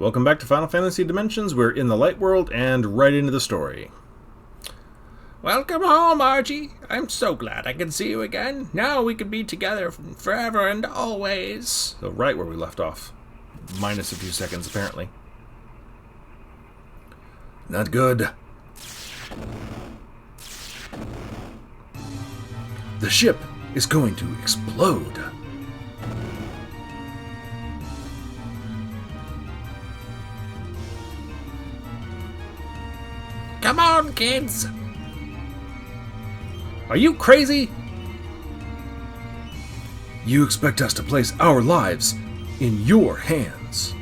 Welcome back to Final Fantasy Dimensions. We're in the light world and right into the story. Welcome home, Archie. I'm so glad I can see you again. Now we can be together forever and always. So right where we left off. Minus a few seconds, apparently. Not good. The ship is going to explode. Come on, kids. Are you crazy? You expect us to place our lives in your hands?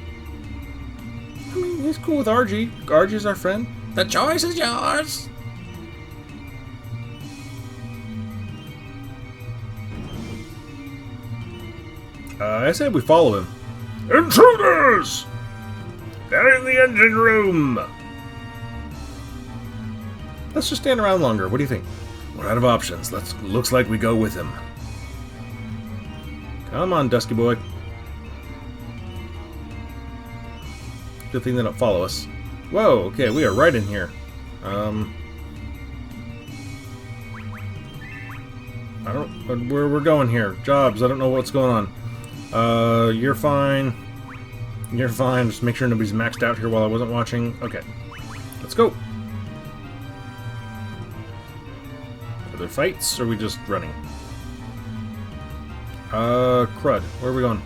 I mean, he's cool with Archie. Archie's our friend. The choice is yours. I said we follow him. Intruders! They're in the engine room! Let's just stand around longer. What do you think? We're out of options. Looks like we go with him. Come on, Dusky Boy. Good thing they don't follow us. Whoa, okay, we are right in here. I don't... Where we're going here. Jobs, I don't know what's going on. You're fine. You're fine. Just make sure nobody's maxed out here while I wasn't watching. Okay. Let's go. Are there fights, or are we just running? Crud. Where are we going?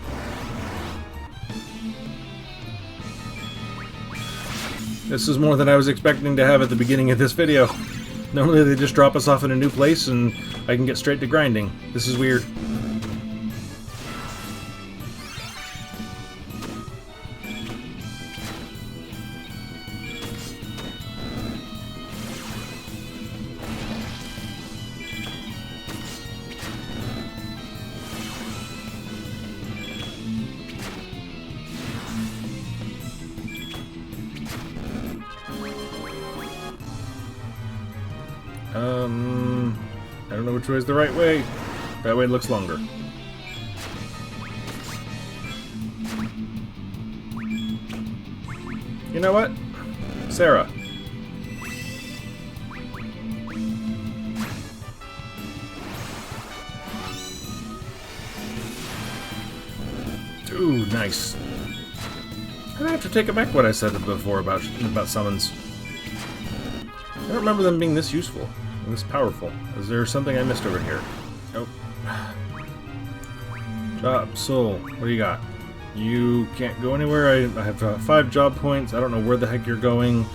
This is more than I was expecting to have at the beginning of this video. Normally they just drop us off in a new place and I can get straight to grinding. This is weird. I don't know which way is the right way. That way looks longer. You know what? Sarah. Ooh, nice. I have to take it back what I said before about summons. I don't remember them being this useful. This powerful. Is there something I missed over here? Nope. Job, soul. What do you got? You can't go anywhere. I have 5 job points. I don't know where the heck you're going.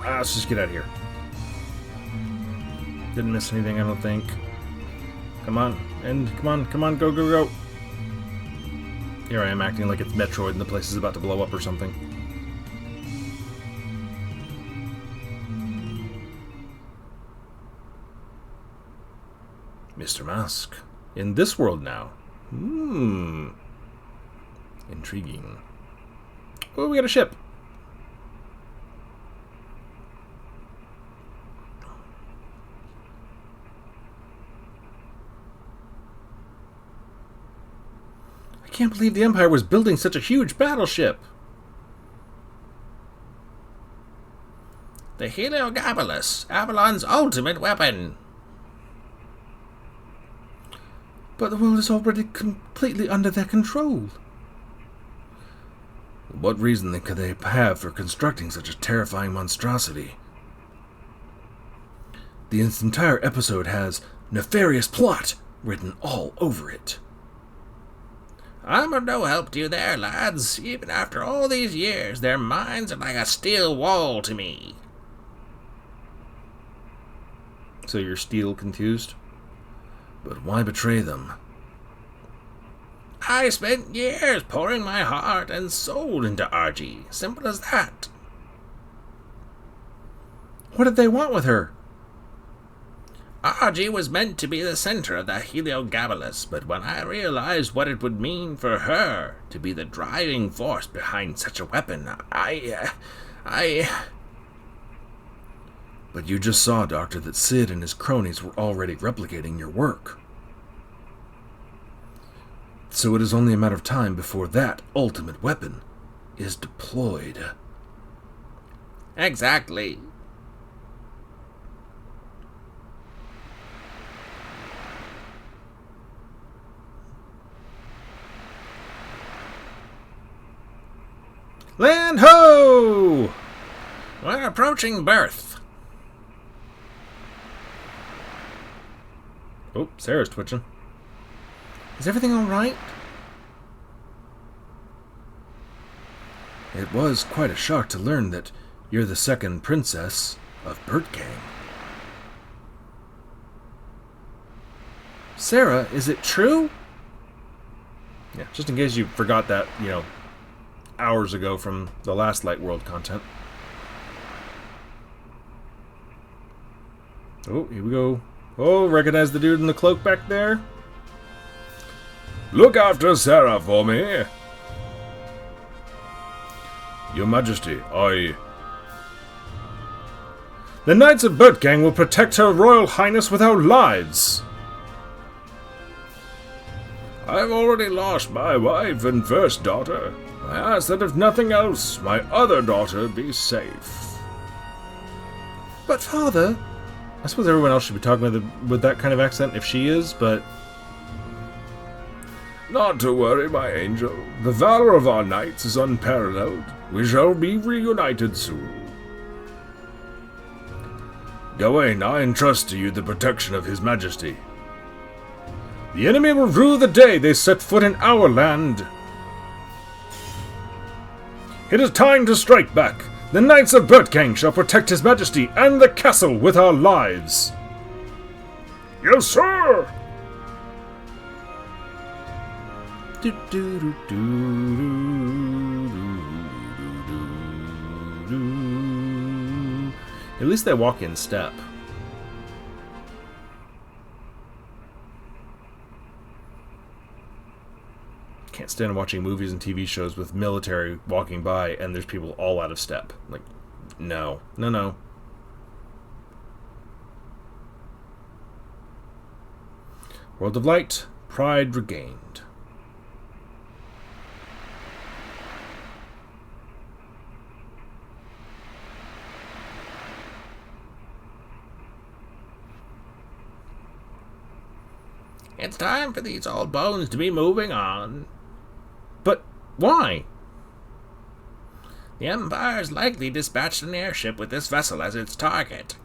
Let's just get out of here. Didn't miss anything, I don't think. Come on. And come on, go, go, go. Here I am acting like it's Metroid and the place is about to blow up or something. Mr. Mask. In this world now. Intriguing. Oh, we got a ship. I can't believe the Empire was building such a huge battleship. The Heliogabalus, Avalon's ultimate weapon. But the world is already completely under their control. What reason could they have for constructing such a terrifying monstrosity? The entire episode has nefarious plot written all over it. I'm of no help to you there, lads. Even after all these years, their minds are like a steel wall to me. So you're steel confused? But why betray them? I spent years pouring my heart and soul into Archie. Simple as that. What did they want with her? Archie was meant to be the center of the Heliogabalus, but when I realized what it would mean for her to be the driving force behind such a weapon, But you just saw, Doctor, that Sid and his cronies were already replicating your work. So it is only a matter of time before that ultimate weapon is deployed. Exactly. Land ho! We're approaching birth. Oh, Sarah's twitching. Is everything alright? It was quite a shock to learn that you're the second princess of Birdgang. Sarah, is it true? Yeah, just in case you forgot that, hours ago from the last Light World content. Oh, here we go. Oh, recognize the dude in the cloak back there? Look after Sarah for me. Your Majesty, The Knights of Birdgang will protect Her Royal Highness with our lives. I've already lost my wife and first daughter. I ask that if nothing else, my other daughter be safe. But father, I suppose everyone else should be talking with that kind of accent if she is, but... Not to worry, my angel. The valor of our knights is unparalleled. We shall be reunited soon. Gawain, I entrust to you the protection of His Majesty. The enemy will rue the day they set foot in our land. It is time to strike back. The Knights of Birdgang shall protect His Majesty and the castle with our lives. Yes, sir! At least they walk in step. Can't stand watching movies and TV shows with military walking by and there's people all out of step. Like, no. No. World of Light, pride regained. It's time for these old bones to be moving on. But why? The Empire's likely dispatched an airship with this vessel as its target.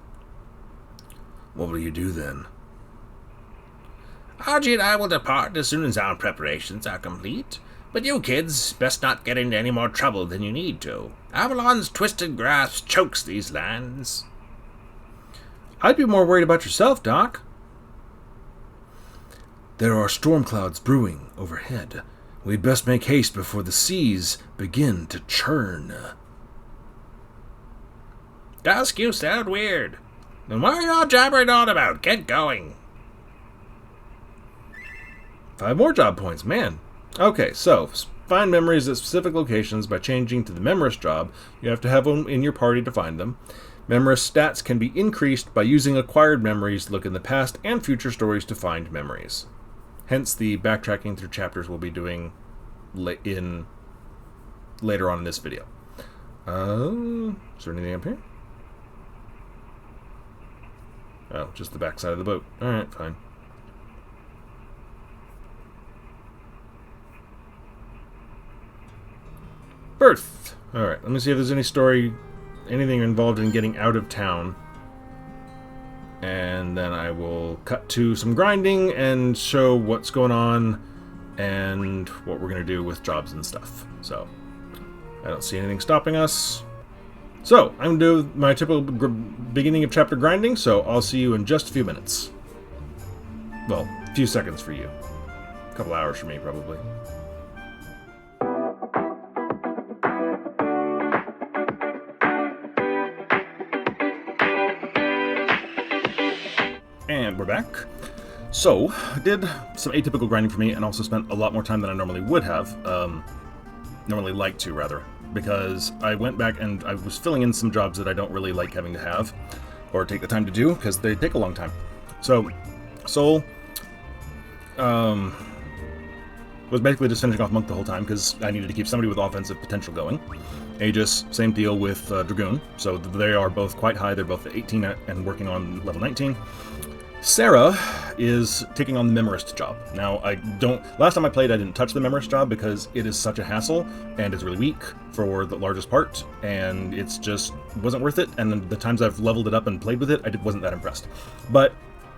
What will you do then? Archie and I will depart as soon as our preparations are complete, but you kids best not get into any more trouble than you need to. Avalon's twisted grasp chokes these lands. I'd be more worried about yourself, Doc. There are storm clouds brewing overhead. We'd best make haste before the seas begin to churn. Dusk, you sound weird. Then what are you all jabbering on about? Get going. 5 more job points, man. Okay, so find memories at specific locations by changing to the Memorist job. You have to have them in your party to find them. Memorist stats can be increased by using acquired memories, look in the past and future stories to find memories. Hence the backtracking through chapters we'll be doing later on in this video. Is there anything up here? Oh, just the back side of the boat. Alright, fine. Birth! Alright, let me see if there's anything involved in getting out of town. And then I will cut to some grinding and show what's going on and what we're going to do with jobs and stuff. So, I don't see anything stopping us. So, I'm going to do my typical beginning of chapter grinding, so I'll see you in just a few minutes. Well, a few seconds for you. A couple hours for me, probably. And we're back. So, I did some atypical grinding for me and also spent a lot more time than I normally would have. Normally like to, rather. Because I went back and I was filling in some jobs that I don't really like having to have. Or take the time to do, because they take a long time. So, Soul. was basically just finishing off Monk the whole time because I needed to keep somebody with offensive potential going. Aegis, same deal with Dragoon. So they are both quite high. They're both at 18 and working on level 19. Sarah is taking on the Memorist job. Now, last time I played, I didn't touch the Memorist job because it is such a hassle, and it's really weak for the largest part, and it's just wasn't worth it, and the times I've leveled it up and played with it, I wasn't that impressed. But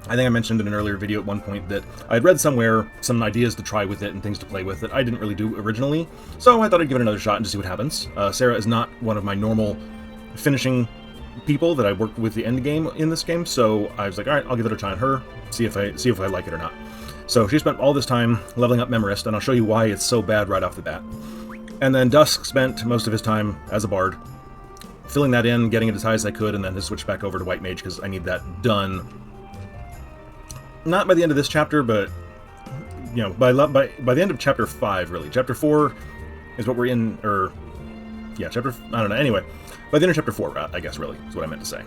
I think I mentioned in an earlier video at one point that I'd read somewhere some ideas to try with it and things to play with that I didn't really do originally, so I thought I'd give it another shot and just see what happens. Sarah is not one of my normal finishing people that I worked with the end game in this game, so I was like, alright, I'll give it a try on her, see if I like it or not. So she spent all this time leveling up Memorist, and I'll show you why it's so bad right off the bat. And then Dusk spent most of his time as a bard, filling that in, getting it as high as I could, and then to switch back over to White Mage because I need that done. Not by the end of this chapter, but you know, by the end of chapter 5, really. Chapter 4 is what we're in, or yeah, I don't know. Anyway, by the end of chapter 4, I guess, really, is what I meant to say.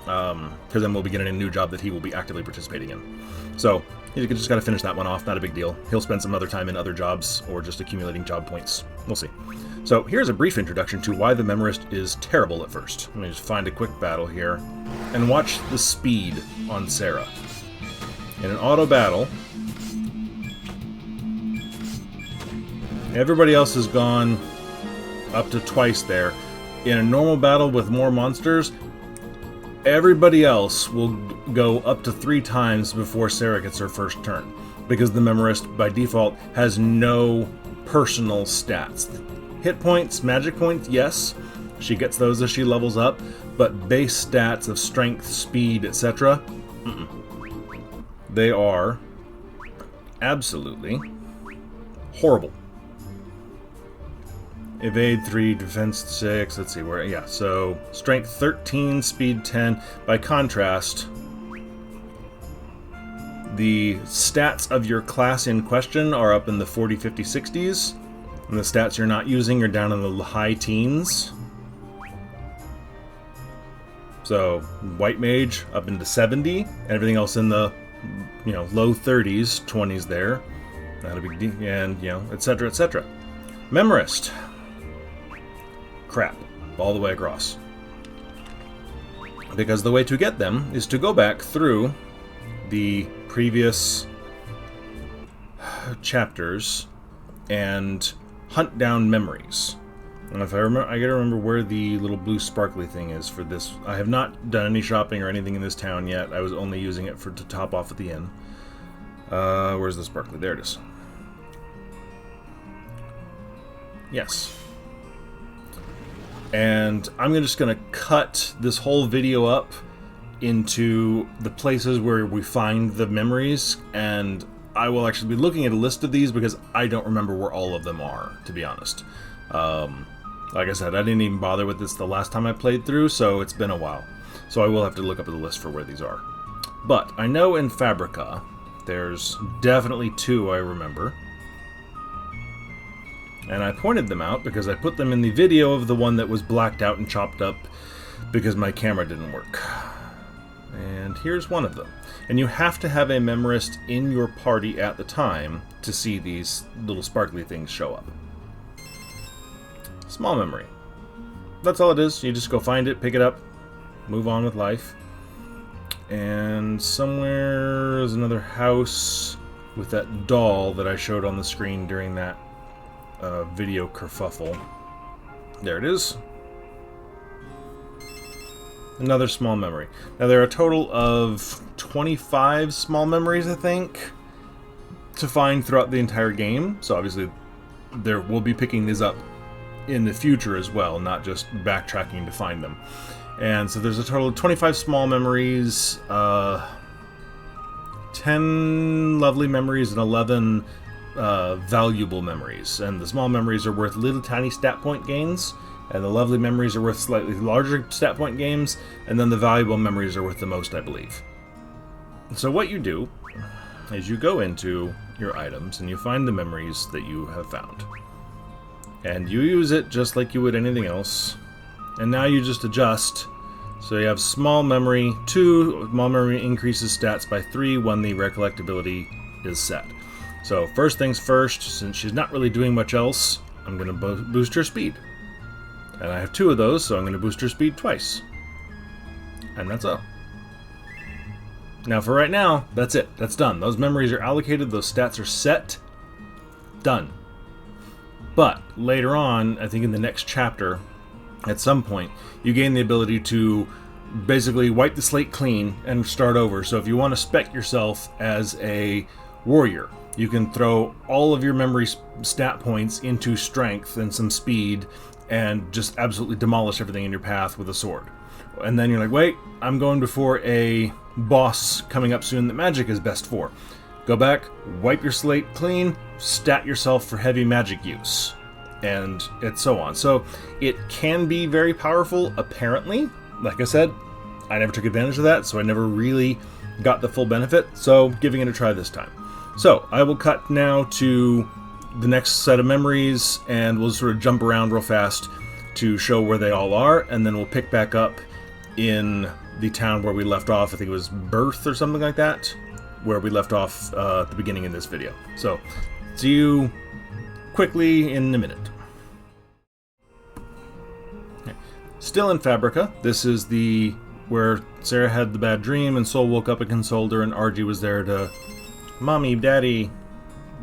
Because then we'll be getting a new job that he will be actively participating in. So, you just got to finish that one off, not a big deal. He'll spend some other time in other jobs, or just accumulating job points. We'll see. So, here's a brief introduction to why the Memorist is terrible at first. Let me just find a quick battle here, and watch the speed on Sarah. In an auto battle, everybody else has gone up to twice there. In a normal battle with more monsters, everybody else will go up to 3 times before Sarah gets her first turn, because the Memorist, by default, has no personal stats. Hit points, magic points, yes, she gets those as she levels up, but base stats of strength, speed, etc., they are absolutely horrible. Evade 3, defense 6, let's see where, yeah, so strength 13, speed 10. By contrast, the stats of your class in question are up in the 40, 50, 60s, and the stats you're not using are down in the high teens. So, White Mage up into 70, and everything else in the, you know, low 30s, 20s there. Not a big deal, and, you know, etc., etc. Memorist. Crap. All the way across. Because the way to get them is to go back through the previous chapters and hunt down memories. And if I remember, I gotta remember where the little blue sparkly thing is for this. I have not done any shopping or anything in this town yet. I was only using it to top off at the inn. Where's the sparkly? There it is. Yes. And I'm just gonna cut this whole video up into the places where we find the memories, and I will actually be looking at a list of these because I don't remember where all of them are, to be honest. Like I said, I didn't even bother with this the last time I played through, so it's been a while. So I will have to look up the list for where these are. But I know in Fabrica, there's definitely 2 I remember. And I pointed them out because I put them in the video of the one that was blacked out and chopped up because my camera didn't work. And here's one of them. And you have to have a Memorist in your party at the time to see these little sparkly things show up. Small memory. That's all it is. You just go find it, pick it up, move on with life. And somewhere is another house with that doll that I showed on the screen during that video kerfuffle. There it is. Another small memory. Now there are a total of 25 small memories, I think, to find throughout the entire game. So obviously there will be picking these up in the future as well, not just backtracking to find them. And so there's a total of 25 small memories, 10 lovely memories, and 11 valuable memories. And the small memories are worth little tiny stat point gains, and the lovely memories are worth slightly larger stat point gains, and then the valuable memories are worth the most, I believe. So what you do is you go into your items and you find the memories that you have found. And you use it just like you would anything else. And now you just adjust. So you have small memory 2, small memory increases stats by 3 when the recollectability is set. So first things first, since she's not really doing much else, I'm going to boost her speed. And I have 2 of those, so I'm going to boost her speed twice. And that's all. Now for right now, that's it. That's done. Those memories are allocated, those stats are set. Done. But later on, I think in the next chapter, at some point, you gain the ability to basically wipe the slate clean and start over. So if you want to spec yourself as a warrior, you can throw all of your memory stat points into strength and some speed and just absolutely demolish everything in your path with a sword. And then you're like, wait, I'm going before a boss coming up soon that magic is best for. Go back, wipe your slate clean, stat yourself for heavy magic use, and it's so on. So it can be very powerful, apparently. Like I said, I never took advantage of that, so I never really got the full benefit, so giving it a try this time. So I will cut now to the next set of memories, and we'll sort of jump around real fast to show where they all are, and then we'll pick back up in the town where we left off. I think it was Birth or something like that, where we left off at the beginning of this video. So see you quickly in a minute. Okay. Still in Fabrica. This is the where Sarah had the bad dream and Soul woke up and consoled her, and Argy was there to mommy, daddy,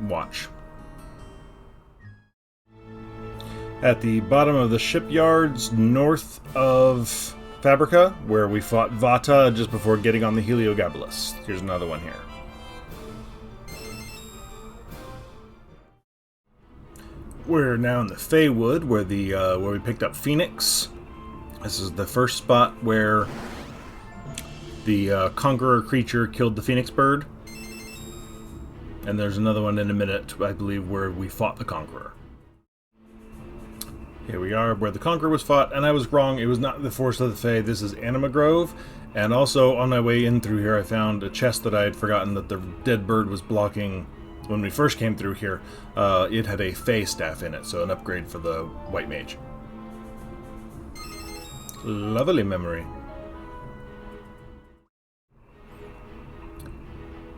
watch. At the bottom of the shipyards north of Fabrica, where we fought Vata just before getting on the Heliogabalus. Here's another one here. We're now in the Feywood, where we picked up Phoenix. This is the first spot where the Conqueror creature killed the Phoenix bird. And there's another one in a minute, I believe, where we fought the Conqueror. Here we are where the Conqueror was fought, and I was wrong. It was not the Forest of the Fae. This is Anima Grove. And also, on my way in through here, I found a chest that I had forgotten that the dead bird was blocking when we first came through here. It had a Fae staff in it, so an upgrade for the White Mage. Lovely memory.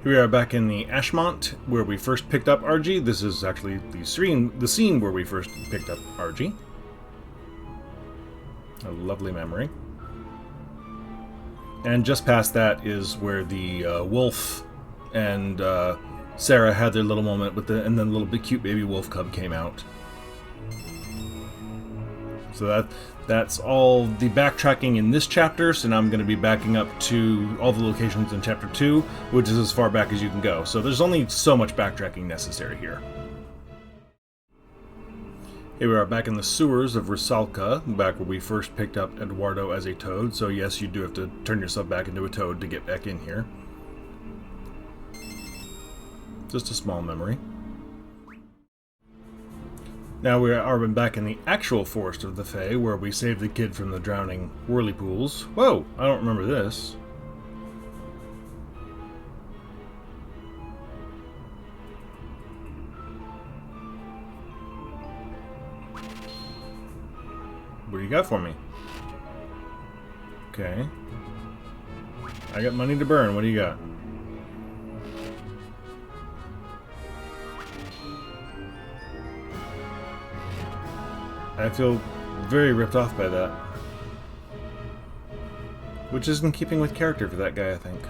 Here we are back in the Ashmont, where we first picked up Argy. This is actually the scene where we first picked up Argy. A lovely memory. And just past that is where the wolf and Sarah had their little moment with and then the little cute baby wolf cub came out. So that's all the backtracking in this chapter, so now I'm going to be backing up to all the locations in Chapter 2, which is as far back as you can go. So there's only so much backtracking necessary here. Here we are back in the sewers of Rusalka, back where we first picked up Eduardo as a toad, so yes, you do have to turn yourself back into a toad to get back in here. Just a small memory. Now we are back in the actual Forest of the Fae, where we saved the kid from the drowning whirlpools. Whoa, I don't remember this. What do you got for me? Okay. I got money to burn. What do you got? I feel very ripped off by that. Which is in keeping with character for that guy, I think.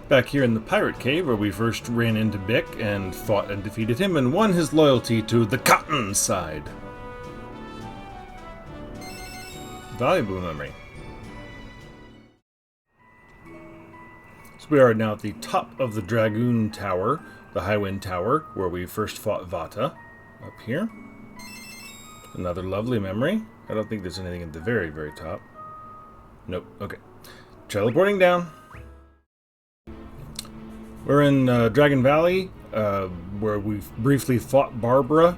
Back here in the Pirate Cave, where we first ran into Bick and fought and defeated him and won his loyalty to the Cotton side. Valuable memory. So we are now at the top of the Dragoon Tower, the Highwind Tower, where we first fought Vata. Up here. Another lovely memory. I don't think there's anything at the very, very top. Nope. Okay. Teleporting down. We're in Dragon Valley, where we briefly fought Barbara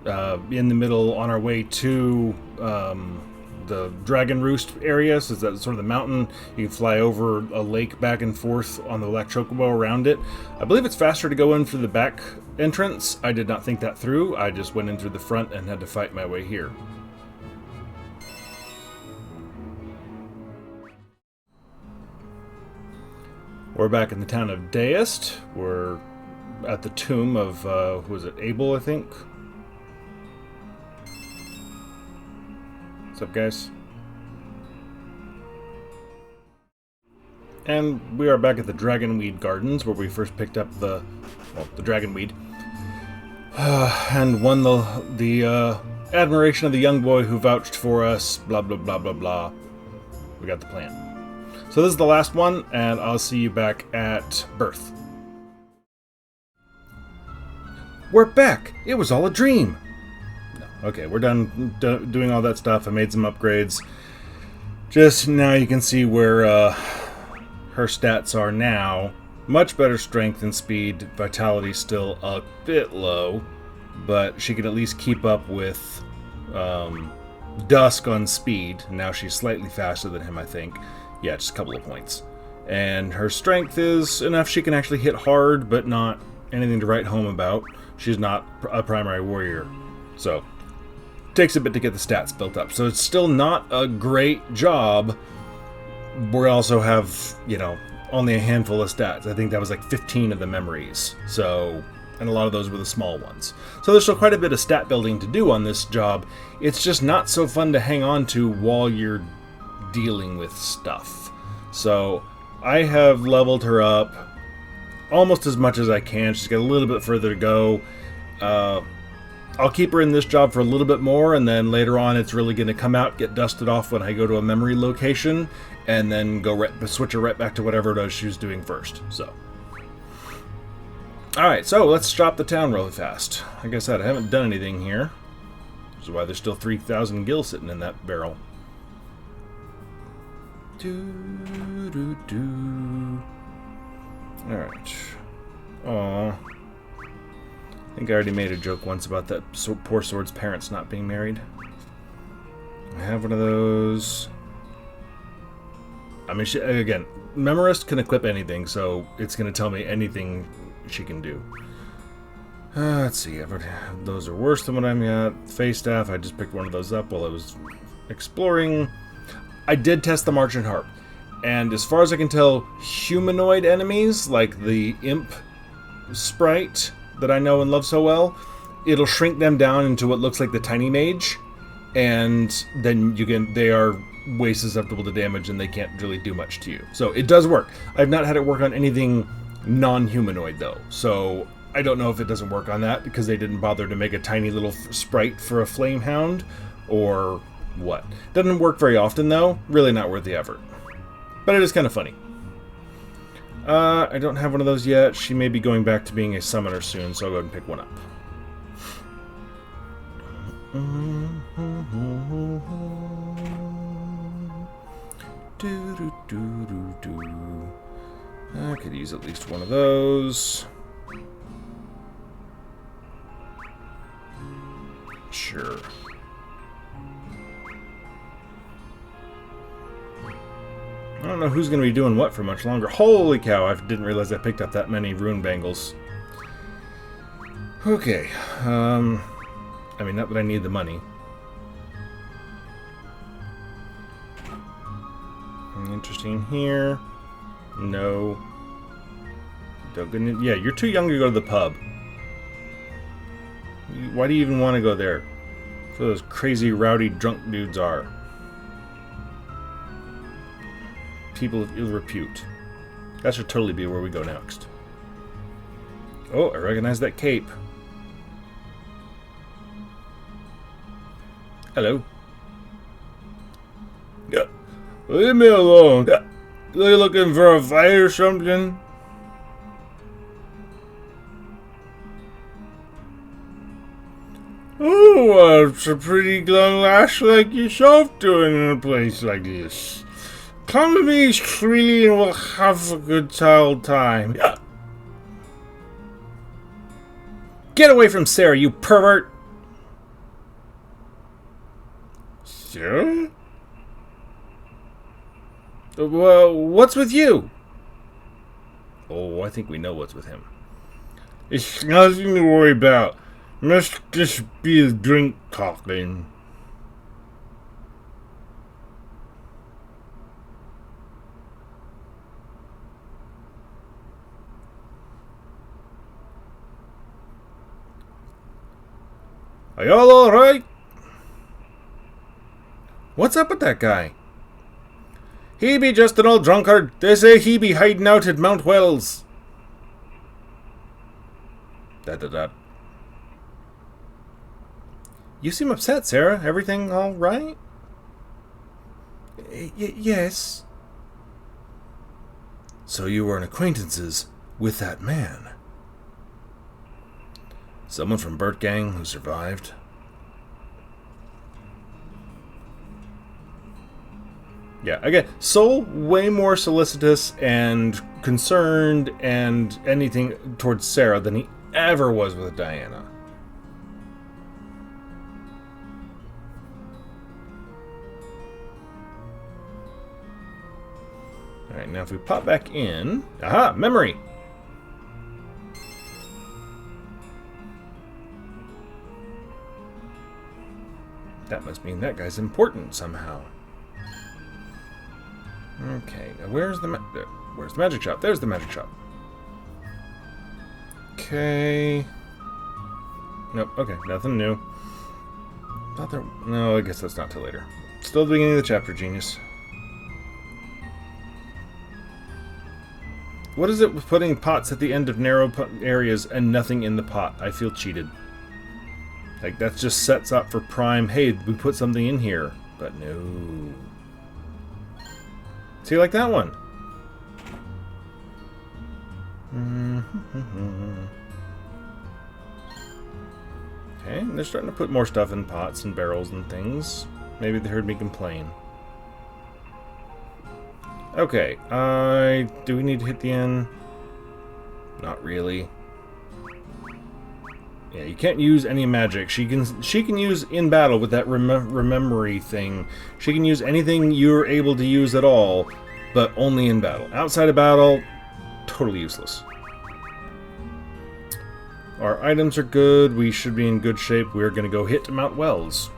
in the middle on our way to the Dragon Roost area. So that's sort of the mountain. You can fly over a lake back and forth on the Black Chocobo around it. I believe it's faster to go in through the back entrance. I did not think that through. I just went in through the front and had to fight my way here. We're back in the town of Deist. We're at the tomb of, who was it, Abel, I think? What's up, guys? And we are back at the Dragonweed Gardens, where we first picked up the Dragonweed. And won the admiration of the young boy who vouched for us, blah, blah, blah, blah, blah. We got the plan. So this is the last one, and I'll see you back at Birth. We're back! It was all a dream! No. Okay, we're done doing all that stuff. I made some upgrades. Just now you can see where her stats are now. Much better strength and speed. Vitality still a bit low, but she could at least keep up with Dusk on speed. Now she's slightly faster than him, I think. Yeah, just a couple of points. And her strength is enough she can actually hit hard, but not anything to write home about. She's not a primary warrior. So, takes a bit to get the stats built up. So it's still not a great job. We also have, you know, only a handful of stats. I think that was like 15 of the memories. So, and a lot of those were the small ones. So there's still quite a bit of stat building to do on this job. It's just not so fun to hang on to while you're dealing with stuff. So I have leveled her up almost as much as I can. She's got a little bit further to go. I'll keep her in this job for a little bit more, and then later on it's really going to come out, get dusted off when I go to a memory location, and then switch her right back to whatever it is she was doing first. So, alright, so let's shop the town really fast. Like I said, I haven't done anything here, which is why there's still 3,000 gil sitting in that barrel. Alright. Aww. I think I already made a joke once about that poor sword's parents not being married. I have one of those. I mean, again, Memorist can equip anything, so it's going to tell me anything she can do. Let's see. Those are worse than what I'm at. Face Staff, I just picked one of those up while I was exploring. I did test the Marchant Harp, and as far as I can tell, humanoid enemies, like the Imp sprite that I know and love so well, it'll shrink them down into what looks like the Tiny Mage, and then they are way susceptible to damage and they can't really do much to you. So it does work. I've not had it work on anything non-humanoid though, so I don't know if it doesn't work on that because they didn't bother to make a tiny little sprite for a Flame Hound, or what. Doesn't work very often though, really not worth the effort. But it is kind of funny. I don't have one of those yet. She may be going back to being a summoner soon, so I'll go ahead and pick one up. I could use at least one of those. Sure. I don't know who's going to be doing what for much longer. Holy cow, I didn't realize I picked up that many rune bangles. Okay. I mean, not that I need the money. Interesting here. No. Don't, yeah, you're too young to go to the pub. Why do you even want to go there? That's where those crazy, rowdy, drunk dudes are. People of ill repute. That should totally be where we go next. Oh, I recognize that cape. Hello. Yeah. Leave me alone. Yeah. Are you looking for a fight or something? Oh, what's a pretty young lass like yourself doing in a place like this? Come with me, freely, and we'll have a good old time. Yeah. Get away from Sarah, you pervert! Sarah? Well, what's with you? Oh, I think we know what's with him. It's nothing to worry about. Must just be the drink talking. Are y'all alright? What's up with that guy? He be just an old drunkard. They say he be hiding out at Mount Wells. Da. You seem upset, Sarah. Everything all right? Yes. So you were acquaintances with that man? Someone from Burt Gang who survived? Yeah, again, Soul way more solicitous and concerned and anything towards Sarah than he ever was with Diana. Alright, now if we pop back in... Aha! Memory! That must mean that guy's important somehow. Okay, now where's the magic shop? There's the magic shop. Okay. Nope, okay, nothing new. Thought there... No, I guess that's not till later. Still the beginning of the chapter, genius. What is it with putting pots at the end of narrow areas and nothing in the pot? I feel cheated. Like, that just sets up for prime, hey, we put something in here. But no. See, like that one. Okay, they're starting to put more stuff in pots and barrels and things. Maybe they heard me complain. Okay, do we need to hit the end? Not really. Yeah, you can't use any magic. She can use in battle with that rememory thing. She can use anything you're able to use at all, but only in battle. Outside of battle, totally useless. Our items are good. We should be in good shape. We're going to go hit Mount Wells.